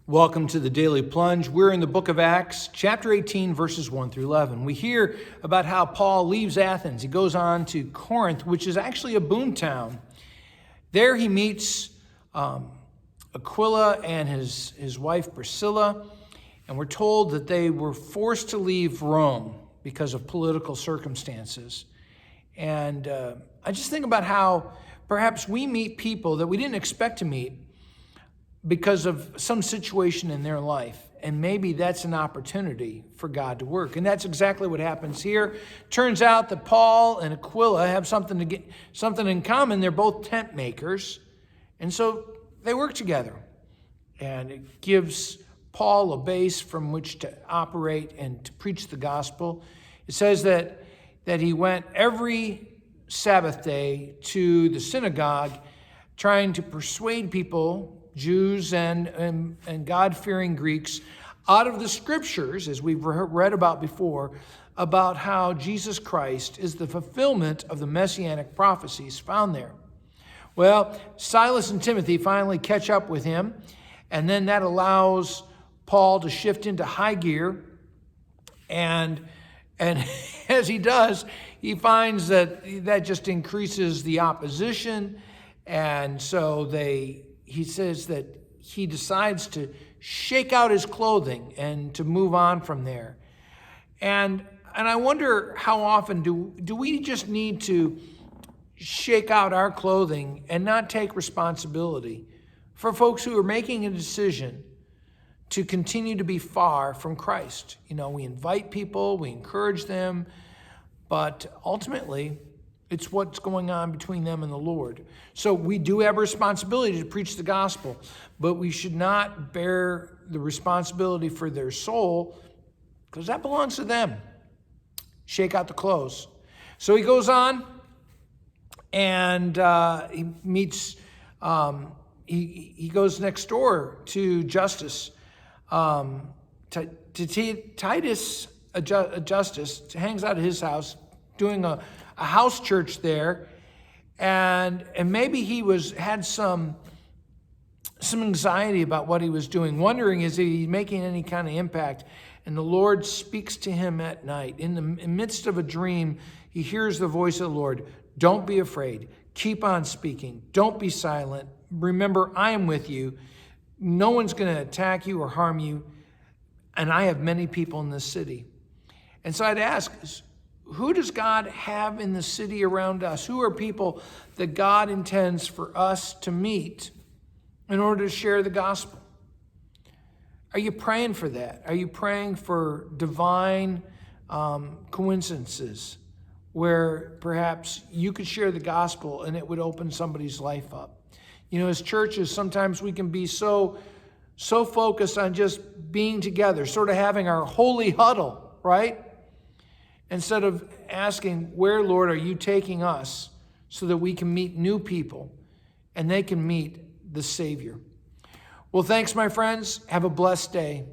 Welcome to the Daily Plunge. We're in the book of Acts, chapter 18, verses 1 through 11. We hear about how Paul leaves Athens. He goes on to Corinth, which is actually a boom town. There he meets Aquila and his wife Priscilla, and we're told that they were forced to leave Rome because of political circumstances. And I just think about how perhaps we meet people that we didn't expect to meet because of some situation in their life. And maybe that's an opportunity for God to work. And that's exactly what happens here. Turns out that Paul and Aquila have something in common. They're both tent makers. And so they work together. And it gives Paul a base from which to operate and to preach the gospel. It says that he went every Sabbath day to the synagogue trying to persuade people, Jews and God-fearing Greeks, out of the scriptures, as we've read about before, about how Jesus Christ is the fulfillment of the messianic prophecies found there. Well, Silas and Timothy finally catch up with him, and then that allows Paul to shift into high gear, and as he does, he finds that just increases the opposition, and so he says that he decides to shake out his clothing and to move on from there. And I wonder how often do we just need to shake out our clothing and not take responsibility for folks who are making a decision to continue to be far from Christ. You know, we invite people, we encourage them, but ultimately, it's what's going on between them and the Lord. So we do have a responsibility to preach the gospel, but we should not bear the responsibility for their soul because that belongs to them. Shake out the clothes. So he goes on and he meets, he goes next door to Justus, Titus Justus, hangs out at his house doing a house church there, and maybe he had some anxiety about what he was doing, wondering is he making any kind of impact. And the Lord speaks to him at night. In the midst of a dream, he hears the voice of the Lord. Don't be afraid. Keep on speaking. Don't be silent. Remember, I am with you. No one's going to attack you or harm you. And I have many people in this city. And so I'd ask, who does God have in the city around us? Who are people that God intends for us to meet in order to share the gospel? Are you praying for that? Are you praying for divine coincidences where perhaps you could share the gospel and it would open somebody's life up? You know, as churches, sometimes we can be so focused on just being together, sort of having our holy huddle, right? Instead of asking, where, Lord, are you taking us so that we can meet new people and they can meet the Savior? Well, thanks, my friends. Have a blessed day.